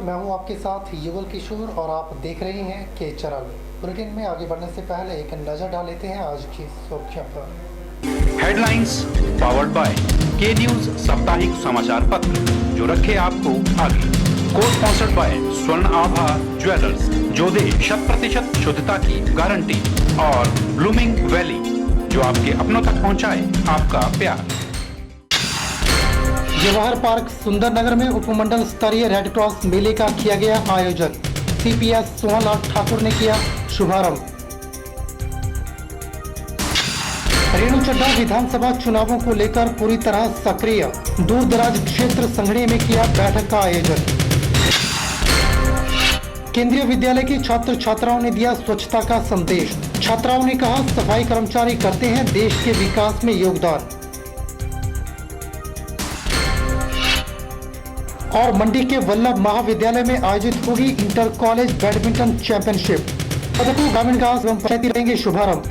मैं हूं आपके साथ युगल किशोर और आप देख रहे हैं के चैनल। बुलेटिन में आगे बढ़ने से पहले एक नजर डाल लेते हैं आज की सुर्खियों पर। हेडलाइंस पावर्ड बाय के न्यूज साप्ताहिक समाचार पत्र, जो रखे आपको आगे। को स्पॉन्सर्ड बाय स्वर्ण आभा ज्वेलर्स, जो दे 100% शुद्धता की गारंटी, और ब्लूमिंग वैली, जो आपके अपनों तक पहुंचाए आपका प्यार। जवाहर पार्क सुंदरनगर में उपमंडल स्तरीय रेड क्रॉस मेले का किया गया आयोजन। सीपीएस सोहनलाल ठाकुर ने किया शुभारंभ। रेणु चड्ढा विधानसभा चुनावों को लेकर पूरी तरह सक्रिय, दूर दराज क्षेत्र संघड़ी में किया बैठक का आयोजन। केंद्रीय विद्यालय के छात्र छात्राओं ने दिया स्वच्छता का संदेश। छात्राओं ने कहा, सफाई कर्मचारी करते हैं देश के विकास में योगदान। और मंडी के वल्लभ महाविद्यालय में आयोजित होगी इंटर कॉलेज बैडमिंटन चैंपियनशिप। पदकों ग्रामीण विकास एवं पंचायती करेंगे शुभारंभ।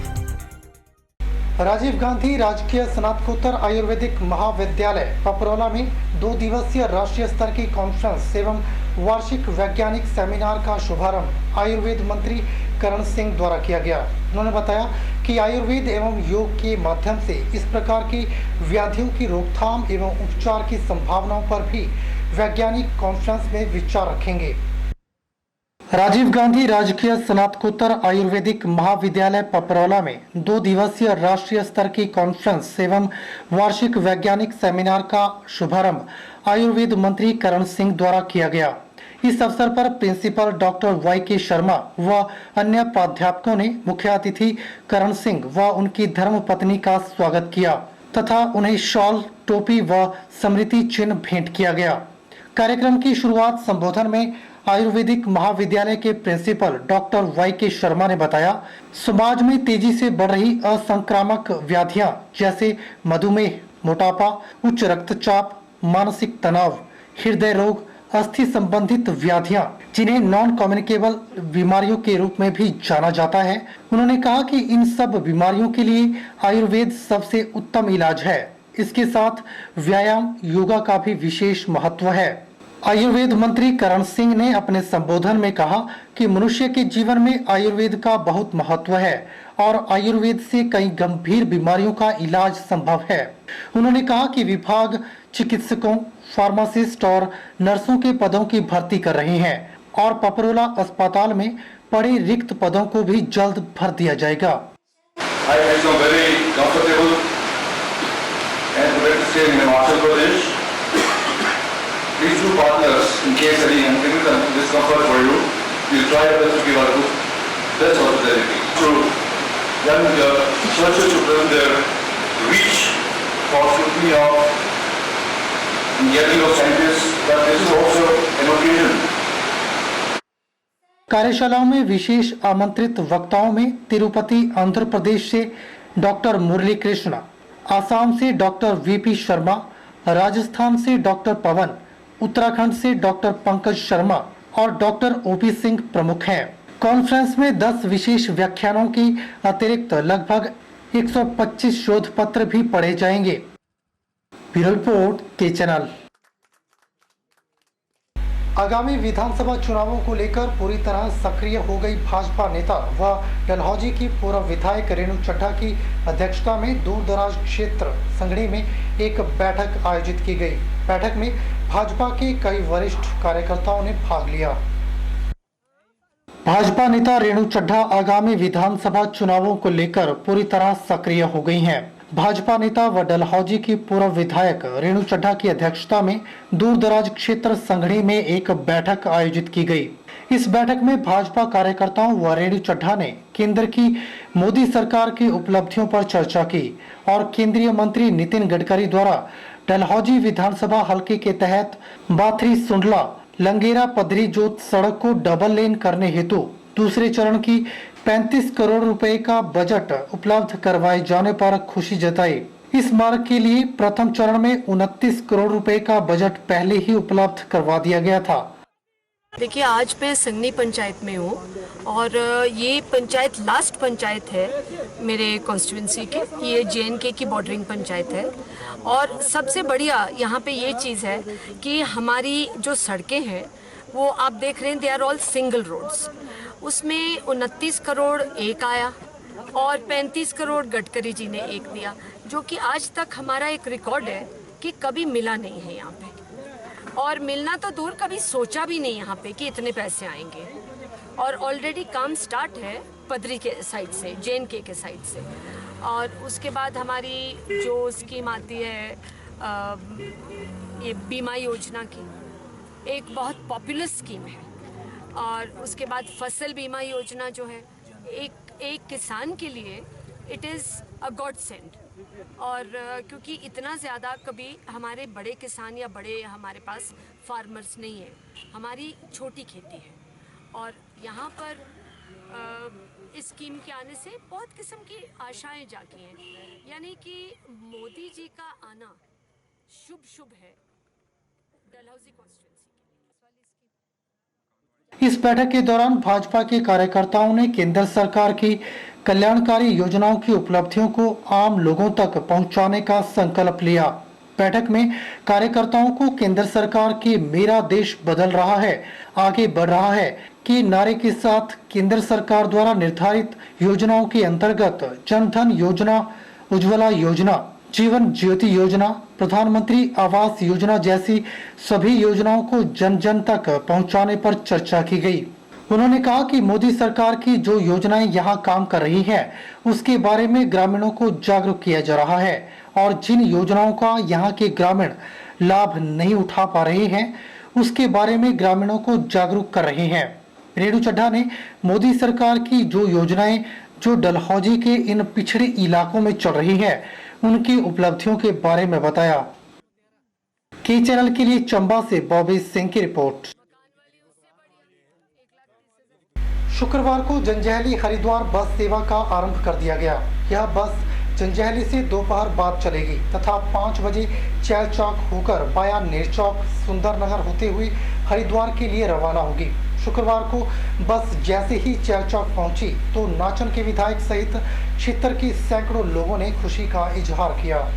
राजीव गांधी राजकीय स्नातकोत्तर आयुर्वेदिक महाविद्यालय पपरौला में 2 दिवसीय राष्ट्रीय स्तर की कॉन्फ्रेंस एवं वार्षिक वैज्ञानिक सेमिनार का शुभारंभ आयुर्वेद मंत्री करण सिंह द्वारा किया गया। उन्होंने बताया कि आयुर्वेद एवं योग के माध्यम से इस प्रकार की व्याधियों की रोकथाम एवं उपचार की संभावनाओं पर भी वैज्ञानिक कॉन्फ्रेंस में विचार रखेंगे। राजीव गांधी राजकीय स्नातकोत्तर आयुर्वेदिक महाविद्यालय पपरौला में 2 दिवसीय राष्ट्रीय स्तर की कॉन्फ्रेंस एवं वार्षिक वैज्ञानिक सेमिनार का शुभारंभ आयुर्वेद मंत्री करण सिंह द्वारा किया गया। इस अवसर पर प्रिंसिपल डॉक्टर YK शर्मा व अन्य प्राध्यापकों ने मुख्य अतिथि करण सिंह व उनकी धर्मपत्नी का स्वागत किया तथा उन्हें शॉल, टोपी व स्मृति चिन्ह भेंट किया गया। कार्यक्रम की शुरुआत संबोधन में आयुर्वेदिक महाविद्यालय के प्रिंसिपल डॉक्टर YK शर्मा ने बताया, समाज में तेजी से बढ़ रही असंक्रामक व्याधियां जैसे मधुमेह, मोटापा, उच्च रक्तचाप, मानसिक तनाव, हृदय रोग, अस्थि संबंधित व्याधियां, जिन्हें नॉन कम्युनिकेबल बीमारियों के रूप में भी जाना जाता है। उन्होंने कहा कि इन सब बीमारियों के लिए आयुर्वेद सबसे उत्तम इलाज है। इसके साथ व्यायाम, योगा का भी विशेष महत्व है। आयुर्वेद मंत्री करण सिंह ने अपने संबोधन में कहा कि मनुष्य के जीवन में आयुर्वेद का बहुत महत्व है और आयुर्वेद से कई गंभीर बीमारियों का इलाज संभव है। उन्होंने कहा कि विभाग चिकित्सकों, फार्मासिस्ट और नर्सों के पदों की भर्ती कर रहे हैं और पपरौला अस्पताल में पड़े रिक्त पदों को भी जल्द भर दिया जाएगा। Please do partners in case any discomfort for you. We'll try our best to give our best hospitality. So then the churches to present their reach for scrutiny of getting of scientists, but this is also an occasion. कार्यशालाओं में विशेष आमंत्रित वक्ताओं में तिरुपति आंध्र प्रदेश से doctor मुरली कृष्ण, आसाम से doctor VP Sharma, Rajasthan से doctor पवन, उत्तराखंड से doctor Pankaj Sharma और डॉक्टर OP सिंह प्रमुख हैं। कॉन्फ्रेंस में 10 विशेष व्याख्यानों की अतिरिक्त लगभग 125 शोध पत्र भी पढ़े जाएंगे। ब्यूरो रिपोर्ट के चैनल। आगामी विधानसभा चुनावों को लेकर पूरी तरह सक्रिय हो गई भाजपा नेता व डलहौजी की पूर्व विधायक रेणु चड्ढा की अध्यक्षता में दूर दराज क्षेत्र संघड़ी में एक बैठक आयोजित की गई। बैठक में भाजपा के कई वरिष्ठ कार्यकर्ताओं ने भाग लिया। भाजपा नेता रेणु चड्ढा आगामी विधानसभा चुनावों को लेकर पूरी तरह सक्रिय हो गई हैं। भाजपा नेता व डलहौजी की पूर्व विधायक रेणु चड्ढा की अध्यक्षता में दूर दराज क्षेत्र संघड़ी में एक बैठक आयोजित की गई। इस बैठक में भाजपा कार्यकर्ताओं व रेणु चड्ढा ने केंद्र की मोदी सरकार की उपलब्धियों पर चर्चा की और केंद्रीय मंत्री नितिन गडकरी द्वारा डलहौजी विधानसभा हलके के तहत बाथरी सुंडला लंगेरा पदरी जोत सड़क को डबल लेन करने हेतु दूसरे चरण की 35 करोड़ रुपए का बजट उपलब्ध करवाए जाने पर खुशी जताई। इस मार्ग के लिए प्रथम चरण में 29 करोड़ रुपए का बजट पहले ही उपलब्ध करवा दिया गया था। देखिए, आज मैं संगनी पंचायत में हूँ और ये पंचायत लास्ट पंचायत है मेरे कॉन्स्टिट्यूंसी की। ये JNK की बॉर्डरिंग पंचायत है और सबसे बढ़िया यहाँ पे ये चीज़ है कि हमारी जो सड़कें हैं वो आप देख रहे हैं, they are all single roads. उसमें 29 करोड़ एक आया और 35 करोड़ गडकरी जी ने एक दिया, जो कि आज तक हमारा एक रिकॉर्ड है कि कभी मिला नहीं है यहाँ पे। और मिलना तो दूर, कभी सोचा भी नहीं यहाँ पे कि इतने पैसे आएंगे। और ऑलरेडी काम स्टार्ट है पदरी के साइड से, JNK के साइड से। और उसके बाद हमारी जो स्कीम आती है ये बीमा योजना की, एक बहुत पॉपुलर स्कीम है। और उसके बाद फसल बीमा योजना जो है, एक किसान के लिए it is a God send. और क्योंकि इतना ज़्यादा कभी हमारे बड़े किसान या बड़े हमारे पास फार्मर्स नहीं है, हमारी छोटी खेती है। और यहाँ पर इस स्कीम के आने से बहुत किस्म की आशाएं जागी हैं, यानी कि मोदी जी का आना शुभ है डलहौजी कॉन्स्टिट्यूंसी के लिए। इस बैठक के दौरान भाजपा के कार्यकर्ताओं ने केंद्र सरकार की कल्याणकारी योजनाओं की उपलब्धियों को आम लोगों तक पहुंचाने का संकल्प लिया। बैठक में कार्यकर्ताओं को केंद्र सरकार की मेरा देश बदल रहा है, आगे बढ़ रहा है कि नारे के साथ केंद्र सरकार द्वारा निर्धारित योजनाओं के अंतर्गत जन धन योजना, उज्ज्वला योजना, जीवन ज्योति योजना, प्रधानमंत्री आवास योजना जैसी सभी योजनाओं को जन जन तक पहुंचाने पर चर्चा की गई। उन्होंने कहा कि मोदी सरकार की जो योजनाएं यहां काम कर रही हैं, उसके बारे में ग्रामीणों को जागरूक किया जा रहा है और जिन योजनाओं का यहां के ग्रामीण लाभ नहीं उठा पा रहे हैं, उसके बारे में ग्रामीणों को जागरूक कर रहे हैं। रेणु चड्ढा ने मोदी सरकार की जो योजनाएं जो डलहौजी के इन पिछड़े इलाकों में चल रही है, उनकी उपलब्धियों के बारे में बताया। के चैनल के लिए चंबा से बॉबी सिंह की रिपोर्ट। शुक्रवार को जंजैहली हरिद्वार बस सेवा का आरंभ कर दिया गया। यह बस जंजैहली से दोपहर बाद चलेगी तथा 5 बजे चैल चौक होकर बाया नेरचौक सुंदरनगर होते हुए हरिद्वार के लिए रवाना होगी। शुक्रवार को बस जैसे ही चैल चौक पहुंची तो नाचन के विधायक सहित क्षेत्र के सैकड़ों लोगों ने खुशी का इजहार किया।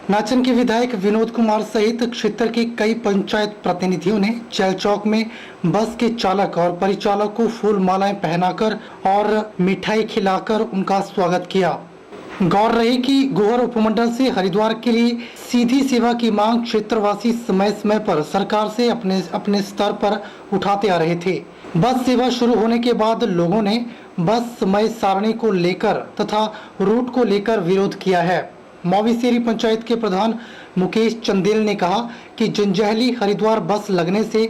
नाचन के विधायक विनोद कुमार सहित क्षेत्र के कई पंचायत प्रतिनिधियों ने चैल चौक में बस के चालक और परिचालक को फूल मालाएं पहनाकर और मिठाई खिलाकर उनका स्वागत किया। गौर रहे कि गोहर उपमंडल से हरिद्वार के लिए सीधी सेवा की मांग क्षेत्रवासी समय समय पर सरकार से अपने स्तर पर उठाते आ रहे थे। बस सेवा शुरू होने के बाद लोगों ने बस समय सारणी को लेकर तथा रूट को लेकर विरोध किया है। मौवीसेरी पंचायत के प्रधान मुकेश चंदेल ने कहा कि जंजैहली हरिद्वार बस लगने से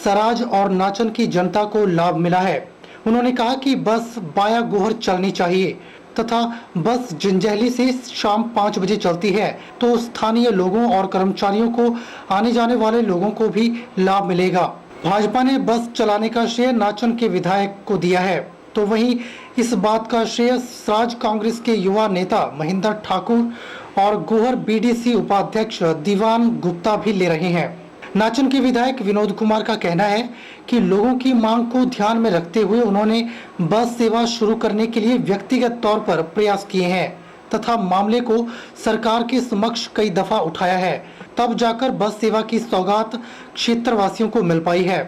सराज और नाचन की जनता को लाभ मिला है। उन्होंने कहा कि बस बाया गोहर चलनी चाहिए तथा बस जंजैहली से शाम 5 बजे चलती है तो स्थानीय लोगों और कर्मचारियों को आने जाने वाले लोगों को भी लाभ मिलेगा। भाजपा ने बस चलाने का श्रेय नाचन के विधायक को दिया है, तो वहीं इस बात का श्रेय सराज कांग्रेस के युवा नेता महेंद्र ठाकुर और गोहर BDC उपाध्यक्ष दीवान गुप्ता भी ले रहे हैं। नाचन के विधायक विनोद कुमार का कहना है कि लोगों की मांग को ध्यान में रखते हुए उन्होंने बस सेवा शुरू करने के लिए व्यक्तिगत तौर पर प्रयास किए हैं तथा मामले को सरकार के समक्ष कई दफा उठाया है, तब जाकर बस सेवा की सौगात क्षेत्रवासियों को मिल पाई है।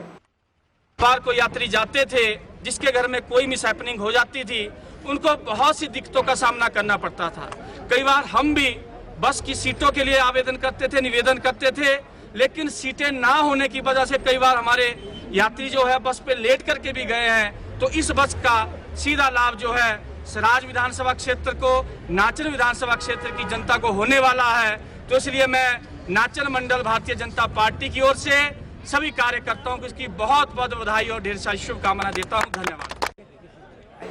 बार को यात्री जाते थे, जिसके घर में कोई मिस हैपनिंग हो जाती थी, उनको बहुत सी दिक्कतों का सामना करना पड़ता था। कई बार हम भी बस की सीटों के लिए आवेदन करते थे, निवेदन करते थे, लेकिन सीटें ना होने की वजह से कई बार हमारे यात्री जो है बस पे लेट करके भी गए हैं। तो इस बस का सीधा लाभ जो है सराज विधानसभा क्षेत्र को, नाचन विधानसभा क्षेत्र की जनता को होने वाला है। तो इसलिए मैं नाचन मंडल भारतीय जनता पार्टी की ओर से सभी कार्यकर्ताओं को इसकी बहुत बहुत बधाई और ढेर सारी शुभकामनाएं देता हूं। धन्यवाद।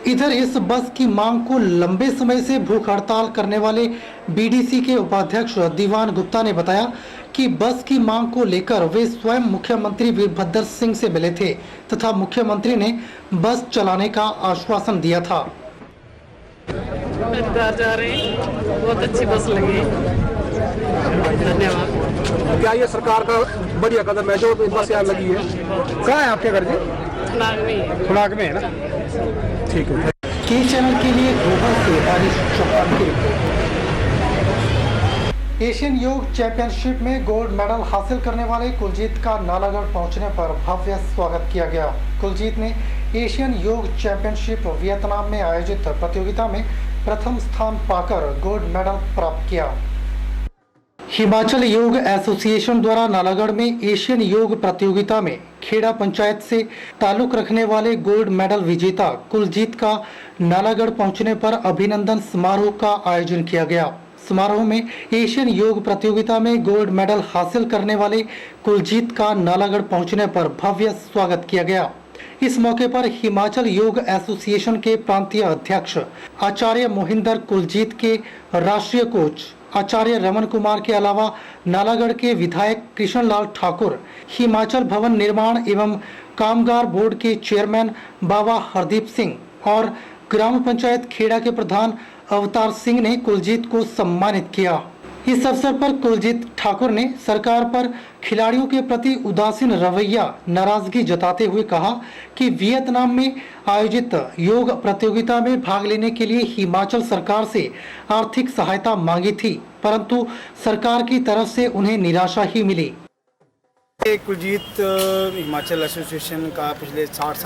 इधर इस बस की मांग को लंबे समय से भूख हड़ताल करने वाले BDC के उपाध्यक्ष दीवान गुप्ता ने बताया कि बस की मांग को लेकर वे स्वयं मुख्यमंत्री वीरभद्र सिंह से मिले थे तथा मुख्यमंत्री ने बस चलाने का आश्वासन दिया था। हरिद्वार जा रहे हैं, बहुत अच्छी बस लगी, धन्यवाद। क्या ये सरकार का बढ़िया कदम है जो बस यहाँ लगी है? कहाँ है आपके घर जी? खुनाग में है ना? ठीक है। के चैनल के लिए गोहर से बारिश चौहान की रिपोर्ट। एशियन योग चैंपियनशिप में गोल्ड मेडल हासिल करने वाले कुलजीत का नालागढ़ पहुंचने पर भव्य स्वागत किया गया। कुलजीत ने एशियन योग चैंपियनशिप वियतनाम में आयोजित प्रतियोगिता में प्रथम स्थान पाकर गोल्ड मेडल प्राप्त किया। हिमाचल योग एसोसिएशन द्वारा नालागढ़ में एशियन योग प्रतियोगिता में खेड़ा पंचायत से ताल्लुक रखने वाले गोल्ड मेडल विजेता कुलजीत का नालागढ़ पहुंचने पर अभिनंदन समारोह का आयोजन किया गया। समारोह में एशियन योग प्रतियोगिता में गोल्ड मेडल हासिल करने वाले कुलजीत का नालागढ़ पहुंचने पर भव्य स्वागत किया गया। इस मौके पर हिमाचल योग एसोसिएशन के प्रांतीय अध्यक्ष आचार्य मोहिंदर, कुलजीत के राष्ट्रीय कोच आचार्य रमन कुमार के अलावा नालागढ़ के विधायक कृष्ण लाल ठाकुर, हिमाचल भवन निर्माण एवं कामगार बोर्ड के चेयरमैन बाबा हरदीप सिंह और ग्राम पंचायत खेड़ा के प्रधान अवतार सिंह ने कुलजीत को सम्मानित किया। इस अवसर पर कुलजीत ठाकुर ने सरकार पर खिलाड़ियों के प्रति उदासीन रवैया नाराजगी जताते हुए कहा कि वियतनाम में आयोजित योग प्रतियोगिता में भाग लेने के लिए हिमाचल सरकार से आर्थिक सहायता मांगी थी, परंतु सरकार की तरफ से उन्हें निराशा ही मिली। कुलजीत हिमाचल एसोसिएशन का पिछले 8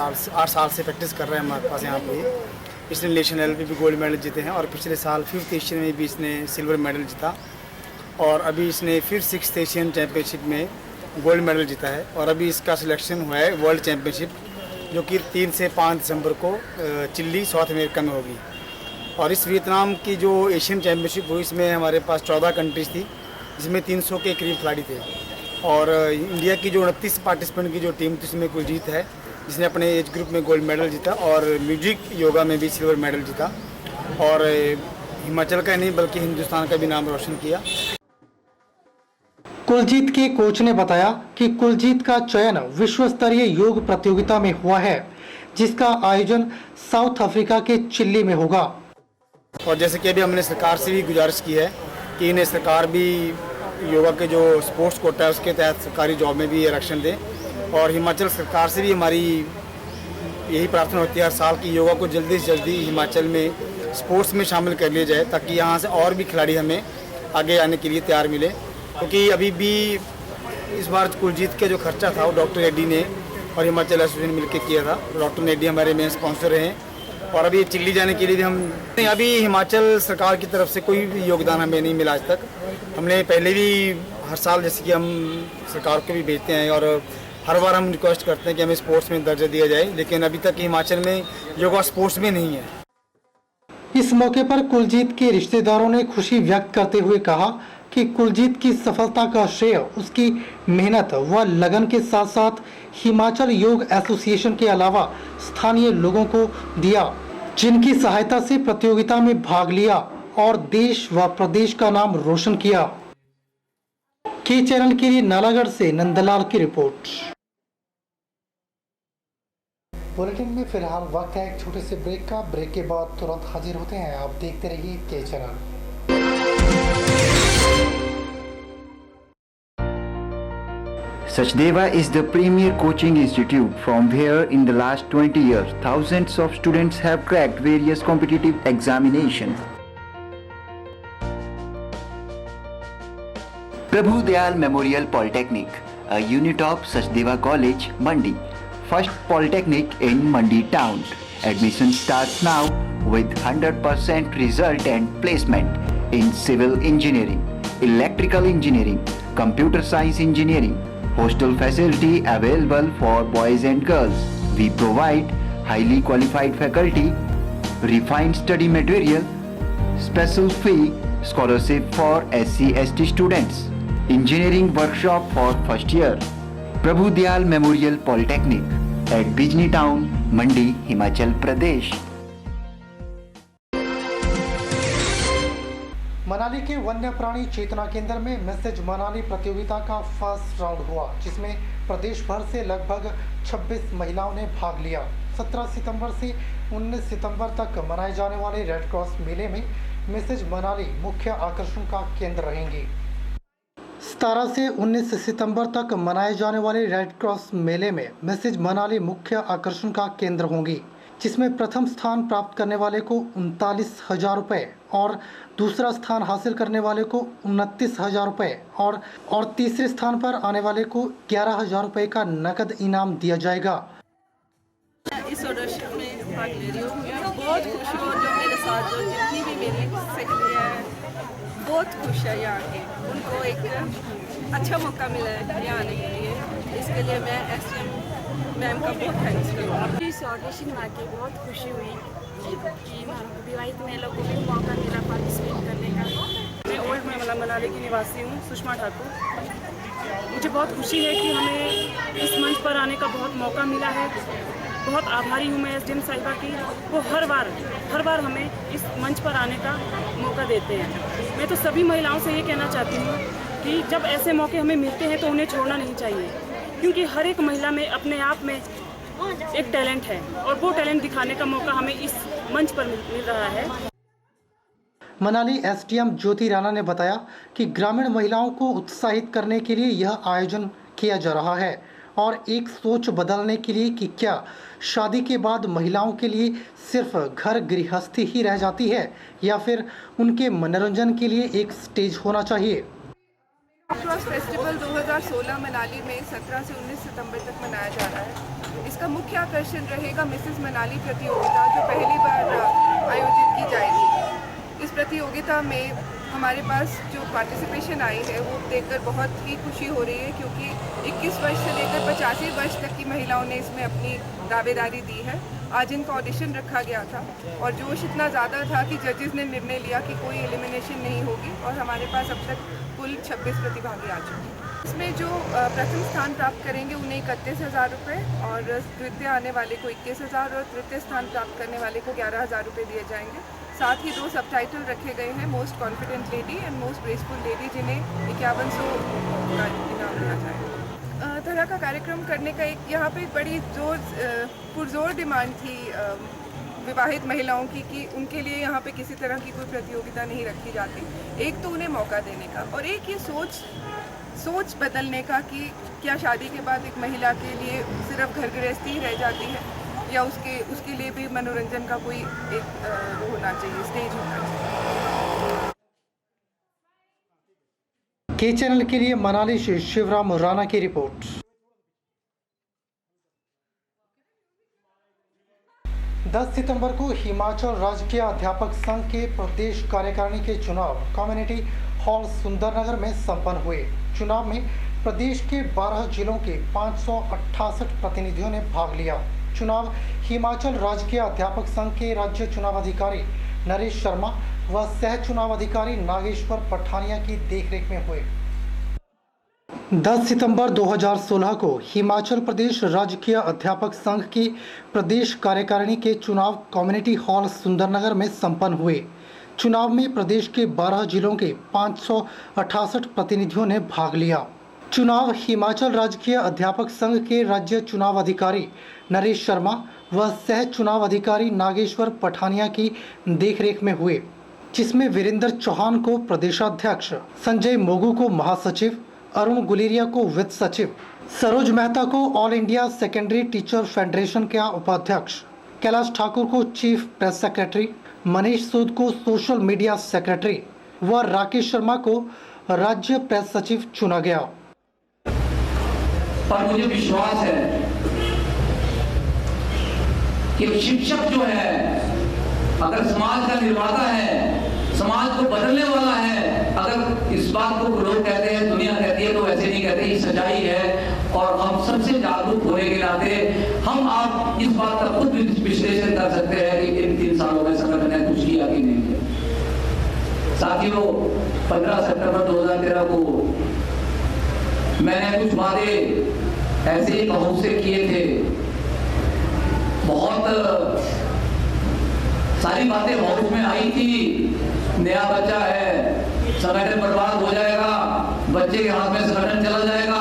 साल से प्रैक्टिस कर रहे हैं हमारे पास यहाँ पे। इसने नेशनल लेवल पे भी गोल्ड मेडल जीते हैं और पिछले साल 5th एशियन में भी इसने सिल्वर मेडल जीता और अभी इसने फिर 6th एशियन चैम्पियनशिप में गोल्ड मेडल जीता है और अभी इसका सिलेक्शन हुआ है वर्ल्ड चैम्पियनशिप, जो कि 3 से 5 दिसंबर को चिली, साउथ अमेरिका में होगी। और इस वियतनाम की जो एशियन चैम्पियनशिप हुई, इसमें हमारे पास 14 कंट्रीज थी, जिसमें 300 के करीब खिलाड़ी थे और इंडिया की जो 29 पार्टिसिपेंट की जो टीम थी, उसमें कुलजीत है जिसने अपने एज ग्रुप में गोल्ड मेडल जीता और म्यूजिक योगा में भी सिल्वर मेडल जीता और हिमाचल का नहीं बल्कि हिंदुस्तान का भी नाम रोशन किया। कुलजीत के कोच ने बताया कि कुलजीत का चयन विश्व स्तरीय योग प्रतियोगिता में हुआ है, जिसका आयोजन साउथ अफ्रीका के चिल्ली में होगा। और जैसे कि अभी हमने सरकार से भी गुजारिश की है कि इन्हें सरकार भी योगा के जो स्पोर्ट्स कोटा है उसके तहत सरकारी जॉब में भी आरक्षण दे और हिमाचल सरकार से भी हमारी यही प्रार्थना होती है हर साल की योगा को जल्दी से जल्दी हिमाचल में स्पोर्ट्स में शामिल कर लिया जाए, ताकि यहाँ से और भी खिलाड़ी हमें आगे आने के लिए तैयार मिले। क्योंकि अभी भी इस बार कुलजीत का जो खर्चा था वो डॉक्टर एडी ने और हिमाचल एसोसिएशन मिलकर किया था। डॉक्टर एडी हमारे मेन स्पॉन्सर रहे हैं और अभी चिल्ली जाने के लिए भी हम अभी हिमाचल सरकार की तरफ से कोई भी योगदान हमें नहीं मिला आज तक। हमने पहले भी हर साल जैसे कि हम सरकार को भी भेजते हैं और हर बार हम रिक्वेस्ट करते हैं कि हमें स्पोर्ट्स में दर्जा दिया जाए, लेकिन अभी तक हिमाचल में योगा स्पोर्ट्स में नहीं है। इस मौके पर कुलजीत के रिश्तेदारों ने खुशी व्यक्त करते हुए कहा कि कुलजीत की सफलता का श्रेय उसकी मेहनत व लगन के साथ साथ हिमाचल योग एसोसिएशन के अलावा स्थानीय लोगों को दिया, जिनकी सहायता से प्रतियोगिता में भाग लिया और देश व प्रदेश का नाम रोशन किया। के चैनल के लिए नालागढ़ से नंदलाल की रिपोर्ट। बुलेटिन में फिलहाल वक्त है एक छोटे से ब्रेक का। ब्रेक के बाद तुरंत हाजिर होते हैं। आप देखते रहिए के channel. Sachdeva is the premier coaching institute from where in the last 20 years thousands of students have cracked various competitive examinations. Prabhu Dayal Memorial Polytechnic, a unit of Sachdeva College, Mandi, first polytechnic in Mandi town. Admission starts now with 100% result and placement in civil engineering, electrical engineering, computer science engineering. Hostel facility available for boys and girls. We provide highly qualified faculty, refined study material, special fee, scholarship for SC/ST students, engineering workshop for first year. Prabhu Dayal Memorial Polytechnic at Bijni Town, Mandi, Himachal Pradesh. Manali के वन्य प्राणी चेतना केंद्र में message Manali प्रतियोगिता का first round हुआ, जिसमें प्रदेश भर से लगभग 26 महिलाओं ने भाग लिया। 17 सितंबर से 19 सितंबर तक मनाए जाने वाले रेड क्रॉस मेले में मैसेज मनाली मुख्य आकर्षण का केंद्र रहेंगी। 17 से 19 सितंबर तक मनाए जाने वाले रेड क्रॉस मेले में मैसेज मनाली मुख्य आकर्षण का केंद्र होंगी। जिसमें प्रथम स्थान प्राप्त करने वाले को 39,000 रुपये और दूसरा स्थान हासिल करने वाले को 29,000 रुपये और तीसरे स्थान पर आने वाले को 11,000 रुपये का नकद इनाम दिया जाएगा। इस ऑडिशन में भाग ले रही हूँ, बहुत खुश हूँ। जो मेरे साथ जो जितनी भी मेरी सहेलियाँ हैं बहुत खुश है यहाँ के, उनको एक अच्छा मौका मिला है यहाँ आने के लिए। इसके लिए मैं SDM मैम का बहुत थैंक्स करूँगी। इस ऑडिशन में आके बहुत खुशी हुई कि विवाहित महिलाओं को भी मौका मिला पार्टिसिपेट करने का। मैं ओल्ड में मनाली की निवासी हूँ, सुषमा ठाकुर। मुझे बहुत खुशी है कि हमें इस मंच पर आने का बहुत मौका मिला है। बहुत आभारी हूँ मैं SDM साहिबा की, वो हर बार हमें इस मंच पर आने का मौका देते हैं। मैं तो सभी महिलाओं से ये कहना चाहती हूँ कि जब ऐसे मौके हमें मिलते हैं तो उन्हें छोड़ना नहीं चाहिए, क्योंकि हर एक महिला में अपने आप में एक टैलेंट है और वो टैलेंट दिखाने का मौका हमें इस मंच पर मिल रहा है। मनाली SDM ज्योति राणा ने बताया कि ग्रामीण महिलाओं को उत्साहित करने के लिए यह आयोजन किया जा रहा है और एक सोच बदलने के लिए कि क्या शादी के बाद महिलाओं के लिए सिर्फ घर गृहस्थी ही रह जाती है या फिर उनके मनोरंजन के लिए एक स्टेज होना चाहिए। क्रॉस फेस्टिवल 2016 मनाली में 17 से 19 सितंबर तक मनाया जा रहा है। इसका मुख्य आकर्षण रहेगा मिसेस मनाली प्रतियोगिता, जो पहली बार आयोजित की जाएगी। इस प्रतियोगिता में हमारे पास जो पार्टिसिपेशन आई है वो देखकर बहुत ही खुशी हो रही है, क्योंकि 21 वर्ष से लेकर 85 वर्ष तक की महिलाओं ने इसमें अपनी दावेदारी दी है। आज इनका ऑडिशन रखा गया था और जोश इतना ज़्यादा था कि जजेस ने निर्णय लिया कि कोई एलिमिनेशन नहीं होगी और हमारे पास अब तक कुल 26 प्रतिभागी आ चुके हैं। इसमें जो प्रथम स्थान प्राप्त करेंगे उन्हें 31,000 रुपये और द्वितीय आने वाले को 21,000 और तृतीय स्थान प्राप्त करने वाले को 11,000 रुपये दिए जाएंगे। साथ ही 2 सबटाइटल रखे गए हैं, most confident lady and most graceful lady, जिन्हें 5100 का इनाम दिया जाएगा। तरह का कार्यक्रम करने का यहाँ पे एक बड़ी पुरजोर डिमांड थी विवाहित महिलाओं की कि उनके लिए यहाँ पे किसी तरह की कोई प्रतियोगिता नहीं रखी जाती। एक तो उन्हें मौका देने का और एक ये सोच बदलने का कि क्या शादी के बाद एक महिला के लिए सिर्फ घर गृहस्थी ही रह जाती है या उसके लिए भी मनोरंजन का कोई एक वो होना चाहिए, स्टेज होना चाहिए। के चैनल के लिए मनाली से शिवराम राणा की रिपोर्ट। 10 सितंबर को हिमाचल राजकीय अध्यापक संघ के प्रदेश कार्यकारिणी के चुनाव कम्युनिटी हॉल सुंदरनगर में संपन्न हुए। चुनाव में प्रदेश के 12 जिलों के 568 प्रतिनिधियों ने भाग लिया। चुनाव हिमाचल राजकीय अध्यापक संघ के राज्य चुनाव अधिकारी नरेश शर्मा व सह चुनाव अधिकारी नागेश्वर पठानिया की देखरेख में हुए। 10 सितंबर 2016 को हिमाचल प्रदेश राजकीय अध्यापक संघ की प्रदेश कार्यकारिणी के चुनाव कम्युनिटी हॉल सुंदरनगर में संपन्न हुए। चुनाव में प्रदेश के 12 जिलों के 568 प्रतिनिधियों ने भाग लिया। चुनाव हिमाचल राजकीय अध्यापक संघ के राज्य चुनाव अधिकारी नरेश शर्मा व सह चुनाव अधिकारी नागेश्वर पठानिया की देखरेख में हुए, जिसमें वीरेंद्र चौहान को प्रदेशाध्यक्ष, संजय मोगू को महासचिव, अरुण गुलेरिया को वित्त सचिव, सरोज मेहता को all India secondary teacher federation का उपाध्यक्ष, कैलाश ठाकुर को चीफ प्रेस सेक्रेटरी, मनीष सूद को सोशल मीडिया सेक्रेटरी व राकेश शर्मा को राज्य प्रेस सचिव चुना गया। पर मुझे विश्वास है कि शिक्षक जो है अगर समाज का निर्माता है, समाज को बदलने वाला है, अगर इस बात को लोग कहते हैं, दुनिया कहती है, तो वैसे नहीं कहते, ये सच्चाई है। और हम सबसे जागरूक होने के नाते हम आप इस बात का खुद विश्लेषण कर सकते हैं कि इन 3 सालों में संगठन ने कुछ किया कि नहीं किया। साथियों, 15 सितंबर 2013 को मैंने कुछ वादे ऐसे ही कहूं से किए थे। बहुत सारी बातें हाउस में आई थी, नया बच्चा है, संगठन बर्बाद हो जाएगा, बच्चे के हाथ में संगठन चला जाएगा,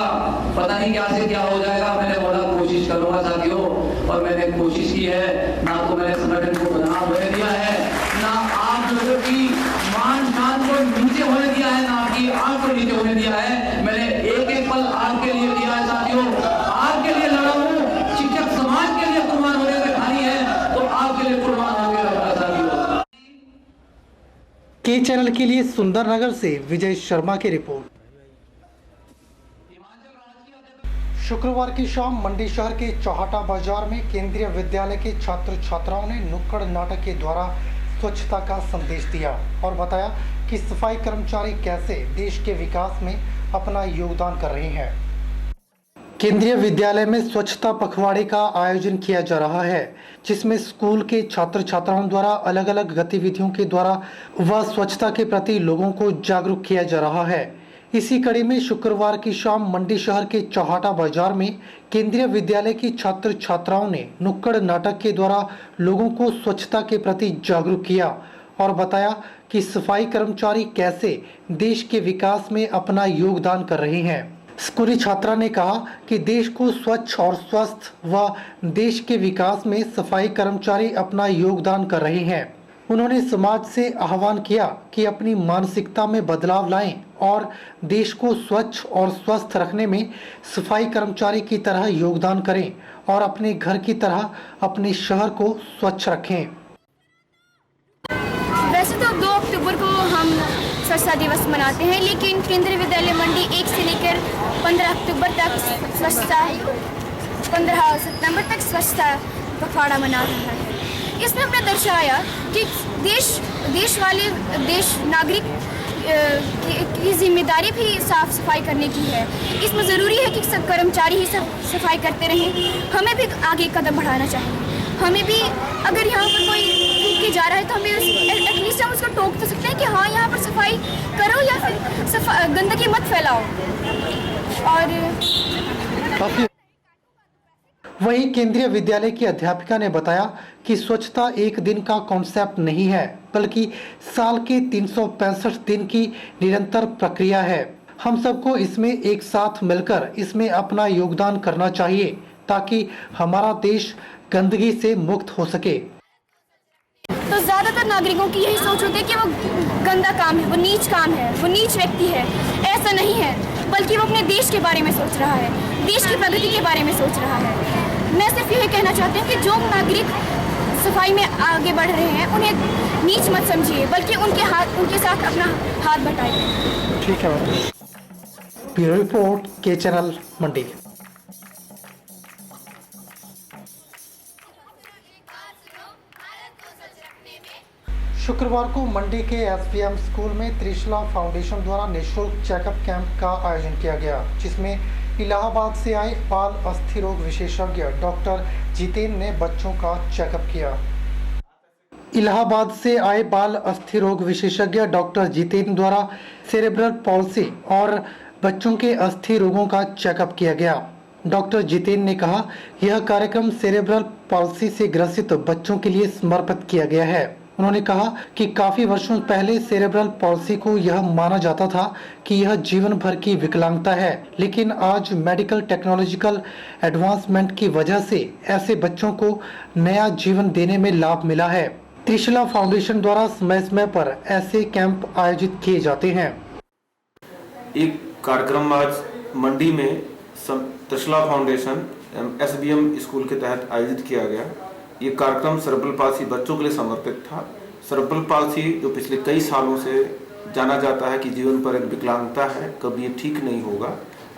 पता नहीं क्या से क्या हो जाएगा। मैंने बोला कोशिश करूंगा साथियों, और मैंने कोशिश की है। ना तो मैंने संगठन को बदनाम होने दिया है, ना आप लोगों की मान सम्मान को नीचे होने दिया है, ना आपकी आंख को नीचे होने दिया है। मैंने एक एक पल आपके लिए दिया है साथियों, आपके लिए लड़ा हूं, शिक्षक समाज के लिए कुर्बान होने में खानी है। तो के चैनल के लिए सुंदरनगर से विजय शर्मा की रिपोर्ट। शुक्रवार की शाम मंडी शहर के चौहाटा बाजार में केंद्रीय विद्यालय के छात्र छात्राओं ने नुक्कड़ नाटक के द्वारा स्वच्छता का संदेश दिया और बताया कि सफाई कर्मचारी कैसे देश के विकास में अपना योगदान कर रहे हैं। केंद्रीय विद्यालय में स्वच्छता पखवाड़े का आयोजन किया जा रहा है, जिसमें स्कूल के छात्र छात्राओं द्वारा अलग अलग गतिविधियों के द्वारा व स्वच्छता के प्रति लोगों को जागरूक किया जा रहा है। इसी कड़ी में शुक्रवार की शाम मंडी शहर के चौहाटा बाजार में केंद्रीय विद्यालय की छात्र छात्राओं ने नुक्कड़ नाटक के द्वारा लोगों को स्वच्छता के प्रति जागरूक किया और बताया कि सफाई कर्मचारी कैसे देश के विकास में अपना योगदान कर रहे हैं। स्कूली छात्रा ने कहा कि देश को स्वच्छ और स्वस्थ व देश के विकास में सफाई कर्मचारी अपना योगदान कर रहे हैं। उन्होंने समाज से आह्वान किया कि अपनी मानसिकता में बदलाव लाएं और देश को स्वच्छ और स्वस्थ रखने में सफाई कर्मचारी की तरह योगदान करें और अपने घर की तरह अपने शहर को स्वच्छ रखें। वैसे तो 2 अक्टूबर को हम स्वच्छता दिवस मनाते हैं, लेकिन केंद्रीय विद्यालय मंडी 1 से लेकर 15 अक्टूबर तक स्वच्छता 15 सितंबर तक स्वच्छता पखवाड़ा मना रहा है। इसमें हमने दर्शाया कि देश नागरिक की जिम्मेदारी भी साफ सफाई करने की है। इसमें ज़रूरी है कि सब कर्मचारी ही सब सफाई करते रहें। हमें भी आगे कदम बढ़ाना चाहिए। हमें भी अगर यहाँ पर कोई थूक के जा रहा है तो हमें एटलीस्ट हम उसको टोक तो सकते हैं कि हाँ यहाँ पर सफाई करो या फिर गंदगी मत फैलाओ। और वहीं केंद्रीय विद्यालय की अध्यापिका ने बताया कि स्वच्छता एक दिन का कॉन्सेप्ट नहीं है, बल्कि साल के 365 दिन की निरंतर प्रक्रिया है। हम सबको इसमें एक साथ मिलकर इसमें अपना योगदान करना चाहिए ताकि हमारा देश गंदगी से मुक्त हो सके। तो ज़्यादातर नागरिकों की यही सोच होती है कि वो गंदा काम है, वो नीच काम है, वो नीच व्यक्ति है। ऐसा नहीं है, बल्कि वो अपने देश के बारे में सोच रहा है, देश की प्रगति के बारे में सोच रहा है। मैं सिर्फ यही कहना चाहती हूँ कि जो नागरिक सफाई में आगे बढ़ रहे हैं उन्हें नीच मत समझिए, बल्कि उनके साथ अपना हाथ बटाइए। ठीक है। ब्यूरो रिपोर्ट, के चैनल मंडी। शुक्रवार को मंडी के एसपीएम स्कूल में त्रिशला फाउंडेशन द्वारा निःशुल्क चेकअप कैंप का आयोजन किया गया, जिसमें इलाहाबाद से आए बाल अस्थि रोग विशेषज्ञ डॉक्टर जितेंद्र ने बच्चों का चेकअप किया। इलाहाबाद से आए बाल अस्थि रोग विशेषज्ञ डॉक्टर जितेंद्र द्वारा सेरेब्रल पॉल्सी और बच्चों के अस्थि रोगों का चेकअप किया गया। डॉक्टर जितेंद्र ने कहा, यह कार्यक्रम सेरेब्रल पॉल्सी से ग्रसित बच्चों के लिए समर्पित किया गया है। उन्होंने कहा कि काफी वर्षों पहले सेरेब्रल पॉल्सी को यह माना जाता था कि यह जीवन भर की विकलांगता है, लेकिन आज मेडिकल टेक्नोलॉजिकल एडवांसमेंट की वजह से ऐसे बच्चों को नया जीवन देने में लाभ मिला है। त्रिशला फाउंडेशन द्वारा समय समय पर ऐसे कैंप आयोजित किए जाते हैं। एक कार्यक्रम आज मंडी में त्रिशला फाउंडेशन एसबीएम स्कूल के तहत आयोजित किया गया। ये कार्यक्रम सेरेब्रल पाल्सी बच्चों के लिए समर्पित था। सेरेब्रल पाल्सी जो पिछले कई सालों से जाना जाता है कि जीवन पर एक विकलांगता है, कभी ये ठीक नहीं होगा,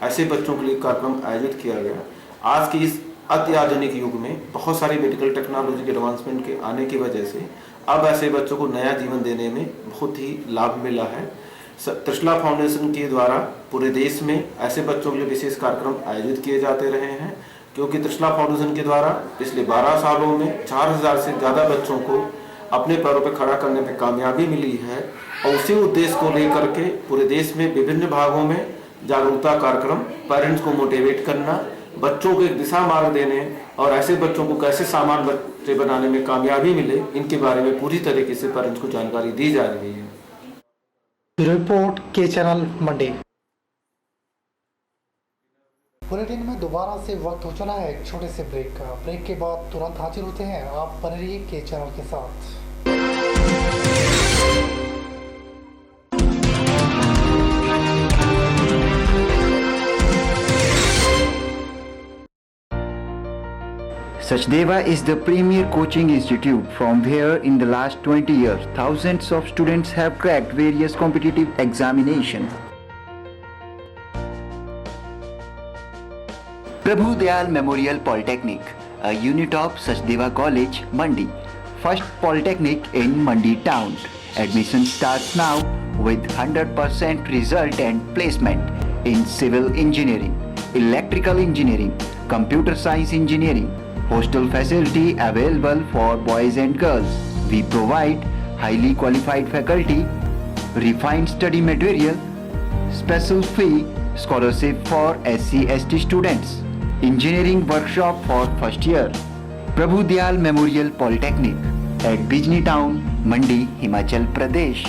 ऐसे बच्चों के लिए कार्यक्रम आयोजित किया गया। आज के इस अत्याधुनिक युग में बहुत सारी मेडिकल टेक्नोलॉजी के एडवांसमेंट के आने की वजह से अब ऐसे बच्चों को नया जीवन देने में बहुत ही लाभ मिला है। त्रिशला फाउंडेशन के द्वारा पूरे देश में ऐसे बच्चों के लिए विशेष कार्यक्रम आयोजित किए जाते रहे हैं, क्योंकि त्रिशला फाउंडेशन के द्वारा पिछले 12 सालों में 4000 से ज़्यादा बच्चों को अपने पैरों पर खड़ा करने में कामयाबी मिली है। और उसी उद्देश्य को लेकर के पूरे देश में विभिन्न भागों में जागरूकता कार्यक्रम, पेरेंट्स को मोटिवेट करना, बच्चों को एक दिशा मार्ग देने और ऐसे बच्चों को कैसे सामान बच्चे बनाने में कामयाबी मिले, इनके बारे में पूरी तरीके से पेरेंट्स को जानकारी दी जा रही है। रिपोर्ट, के चैनल मंडी। बुलेटिन में दोबारा से वक्त हो चला है एक छोटे से ब्रेक का। ब्रेक के बाद तुरंत हाजिर होते हैं, आप बने रहिए के चैनल के साथ। Sachdeva is the premier coaching institute from where in the last 20 years thousands of students have cracked various competitive examinations. Prabhu Dayal Memorial Polytechnic, a unit of Sachdeva College, Mandi, first polytechnic in Mandi town. Admission starts now with 100% result and placement in civil engineering, electrical engineering, computer science engineering. Hostel facility available for boys and girls. We provide highly qualified faculty, refined study material, special fee, scholarship for SC/ST students, engineering workshop for first year. Prabhu Dayal Memorial Polytechnic at Bijni Town, Mandi, Himachal Pradesh.